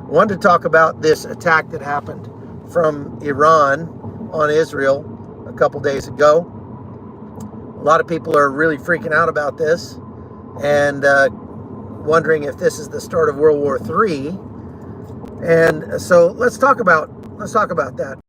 wanted to talk about this attack that happened from Iran on Israel a couple days ago. A lot of people are really freaking out about this and wondering if this is the start of World War III. And so let's talk about that.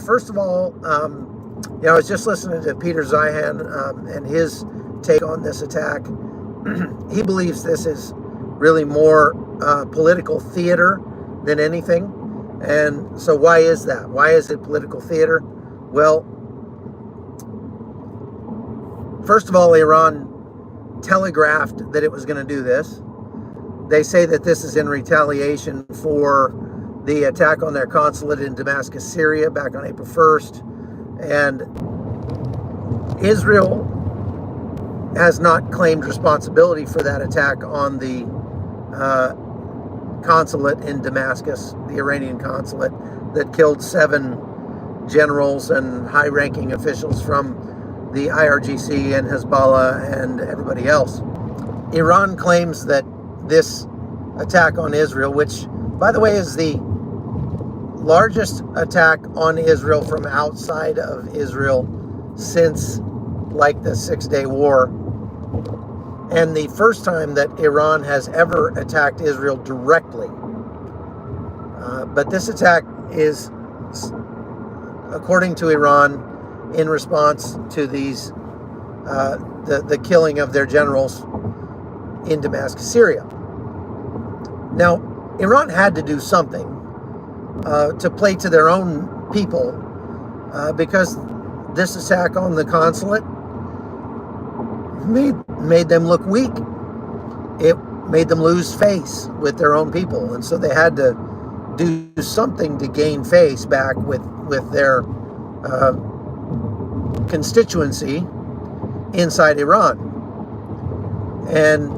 First of all, I was just listening to Peter Zeihan and his take on this attack. He believes this is really more political theater than anything. And so why is that? Why is it political theater? Well, first of all, Iran telegraphed that it was going to do this. They say that this is in retaliation for the attack on their consulate in Damascus, Syria, back on April 1st. And Israel has not claimed responsibility for that attack on the consulate in Damascus, the Iranian consulate, that killed 7 generals and high-ranking officials from the IRGC and Hezbollah and everybody else. Iran claims that this attack on Israel, which, by the way, is the largest attack on Israel from outside of Israel since like the 6-Day War, and the first time that Iran has ever attacked Israel directly. But this attack is, according to Iran, in response to these the killing of their generals in Damascus, Syria. Now, Iran had to do something to play to their own people, because this attack on the consulate made them look weak. It made them lose face with their own people, and so they had to do something to gain face back with their constituency inside Iran. And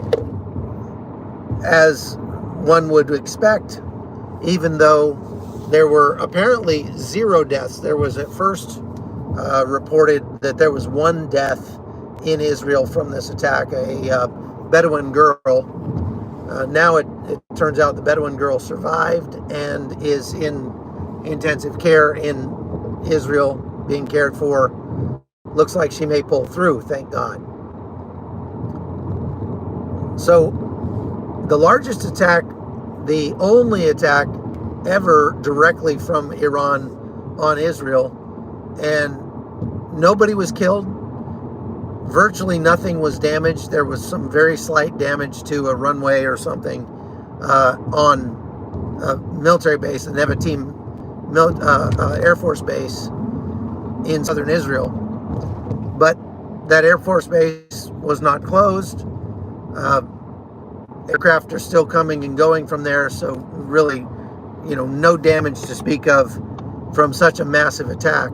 as one would expect, even though there were apparently 0 deaths. There was at first reported that there was 1 death in Israel from this attack, a Bedouin girl. Now it turns out the Bedouin girl survived and is in intensive care in Israel, being cared for. Looks like she may pull through, thank God. So the largest attack, the only attack ever directly from Iran on Israel, and nobody was killed. Virtually nothing was damaged. There was some very slight damage to a runway or something on a military base, the Nevatim Air Force Base in southern Israel. But that Air Force Base was not closed. Aircraft are still coming and going from there, so really, no damage to speak of from such a massive attack.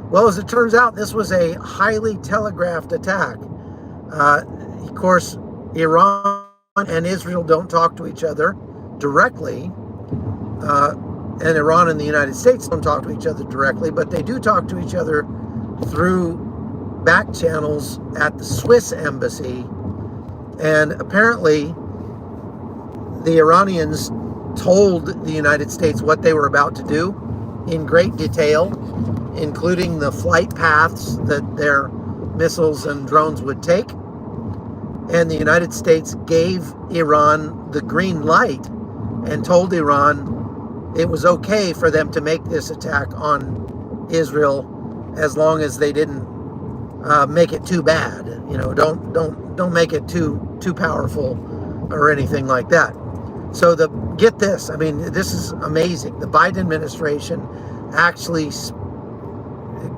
Well, as it turns out, this was a highly telegraphed attack. Of course, Iran and Israel don't talk to each other directly, and Iran and the United States don't talk to each other directly, but they do talk to each other through back channels at the Swiss embassy. And apparently, the Iranians told the United States what they were about to do in great detail, including the flight paths that their missiles and drones would take. And the United States gave Iran the green light and told Iran it was okay for them to make this attack on Israel as long as they didn't make it too bad. Don't make it too powerful or anything like that. So get this, this is amazing. The Biden administration actually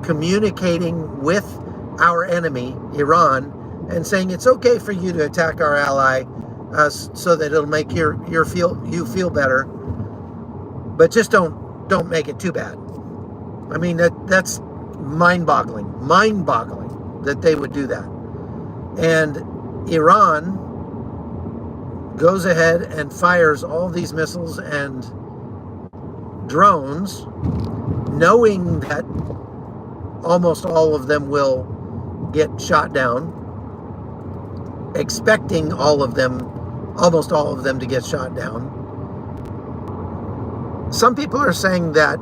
communicating with our enemy, Iran, and saying it's okay for you to attack our ally so that it'll make you feel better, but just don't make it too bad. That's mind-boggling that they would do that. And Iran goes ahead and fires all these missiles and drones, knowing that almost all of them will get shot down, expecting almost all of them to get shot down. Some people are saying that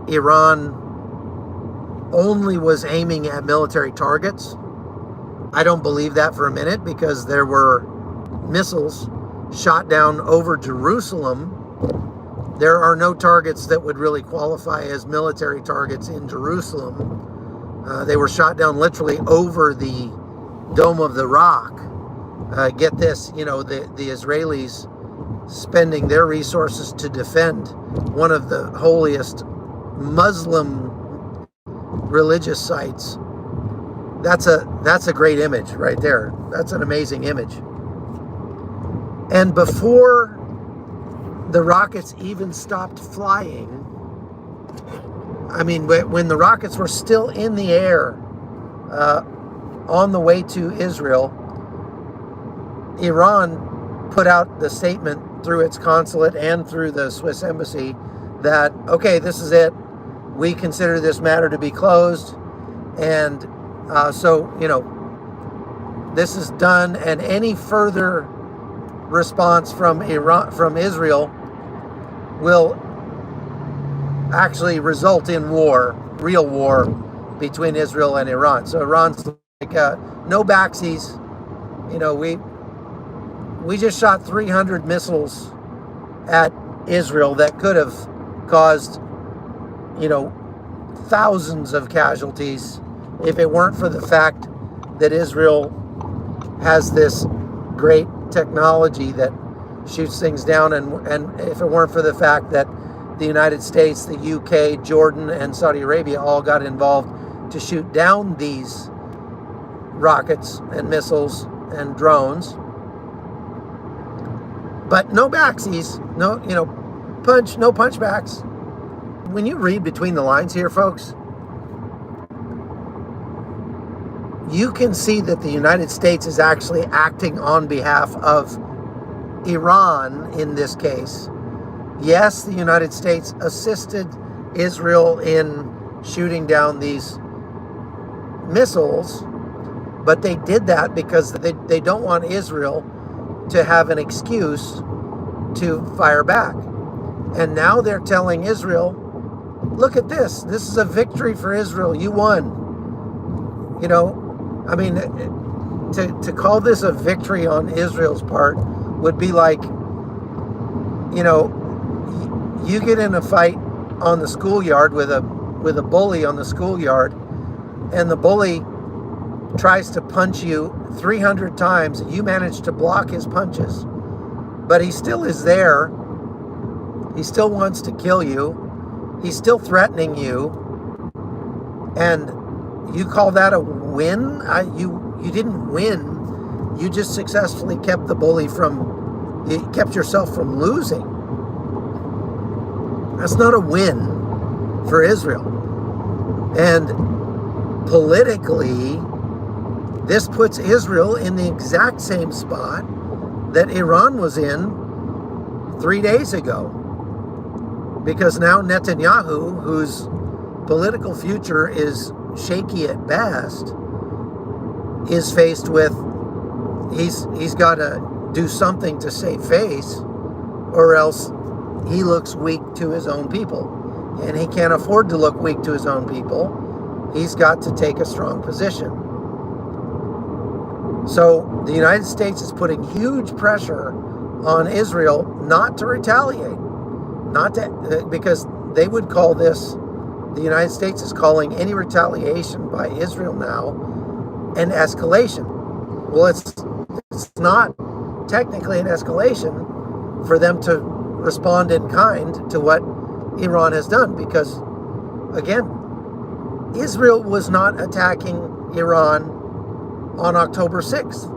Iran only was aiming at military targets. I don't believe that for a minute, because there were missiles shot down over Jerusalem. There are no targets that would really qualify as military targets in Jerusalem. They were shot down literally over the Dome of the Rock. Get this, the Israelis spending their resources to defend one of the holiest Muslim religious sites. That's a great image right there. That's an amazing image. And before the rockets even stopped flying, I mean, when the rockets were still in the air on the way to Israel, Iran put out the statement through its consulate and through the Swiss embassy that, okay, this is it. We consider this matter to be closed. And so, this is done. And any further response from Israel will actually result in war, real war between Israel and Iran. So Iran's like, no backsies. We just shot 300 missiles at Israel that could have caused, thousands of casualties if it weren't for the fact that Israel has this great technology that shoots things down, and if it weren't for the fact that the United States, the UK, Jordan, and Saudi Arabia all got involved to shoot down these rockets and missiles and drones. But no backsies, no punchbacks. When you read between the lines here, folks, you can see that the United States is actually acting on behalf of Iran in this case. Yes, the United States assisted Israel in shooting down these missiles, but they did that because they don't want Israel to have an excuse to fire back. And now they're telling Israel, look at this. This is a victory for Israel. You won. To call this a victory on Israel's part would be like, you get in a fight on the schoolyard with a bully on the schoolyard, and the bully tries to punch you 300 times, and you manage to block his punches, but he still is there. He still wants to kill you. He's still threatening you, and you call that a win? You didn't win. You just successfully kept you kept yourself from losing. That's not a win for Israel. And politically, this puts Israel in the exact same spot that Iran was in 3 days ago. Because now Netanyahu, whose political future is shaky at best, is faced with, he's got to do something to save face, or else he looks weak to his own people. And he can't afford to look weak to his own people. He's got to take a strong position. So the United States is putting huge pressure on Israel not to retaliate, because they would call this, the United States is calling any retaliation by Israel now an escalation. Well, it's not technically an escalation for them to respond in kind to what Iran has done, because, again, Israel was not attacking Iran on October 6th.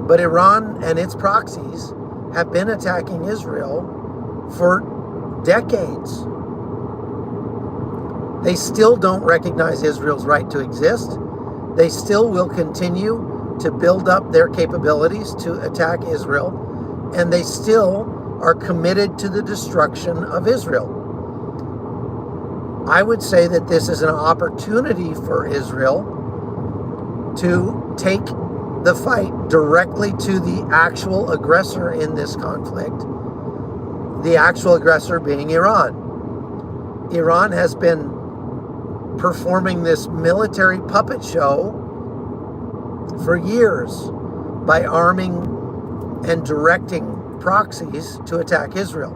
But Iran and its proxies have been attacking Israel for decades. They still don't recognize Israel's right to exist. They still will continue to build up their capabilities to attack Israel, and they still are committed to the destruction of Israel. I would say that this is an opportunity for Israel to take the fight directly to the actual aggressor in this conflict, the actual aggressor being Iran. Iran has been performing this military puppet show for years by arming and directing proxies to attack Israel.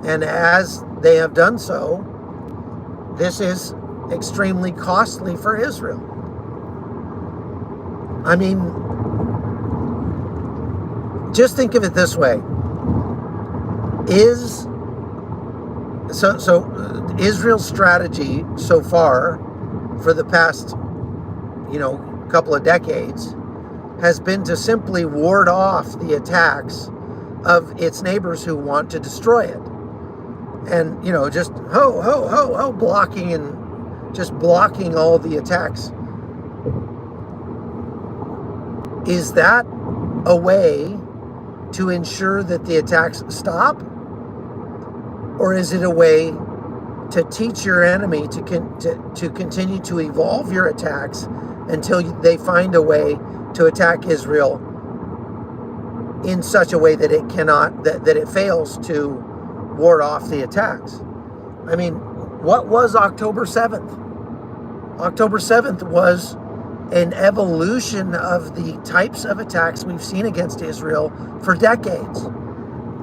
And as they have done so, this is extremely costly for Israel. I mean, just think of it this way. Israel's strategy so far for the past, couple of decades has been to simply ward off the attacks of its neighbors who want to destroy it. And, just blocking and just blocking all the attacks. Is that a way to ensure that the attacks stop? Or is it a way to teach your enemy to continue to evolve your attacks until they find a way to attack Israel in such a way that it cannot, that it fails to ward off the attacks? I mean, what was October 7th? October 7th was an evolution of the types of attacks we've seen against Israel for decades.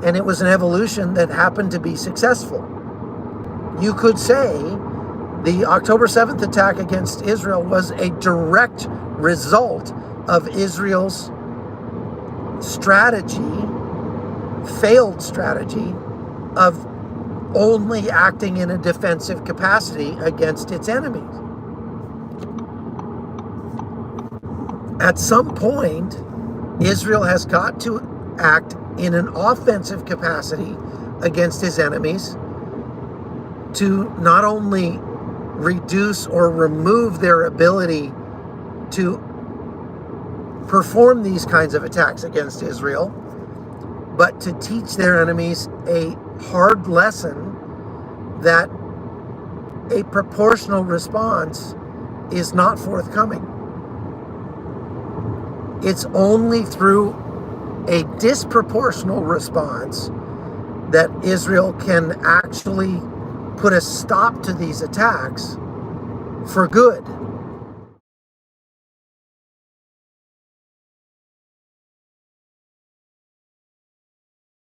And it was an evolution that happened to be successful. You could say the October 7th attack against Israel was a direct result of Israel's failed strategy of only acting in a defensive capacity against its enemies. At some point, Israel has got to act in an offensive capacity against his enemies to not only reduce or remove their ability to perform these kinds of attacks against Israel, but to teach their enemies a hard lesson that a proportional response is not forthcoming. It's only through a disproportional response that Israel can actually put a stop to these attacks for good.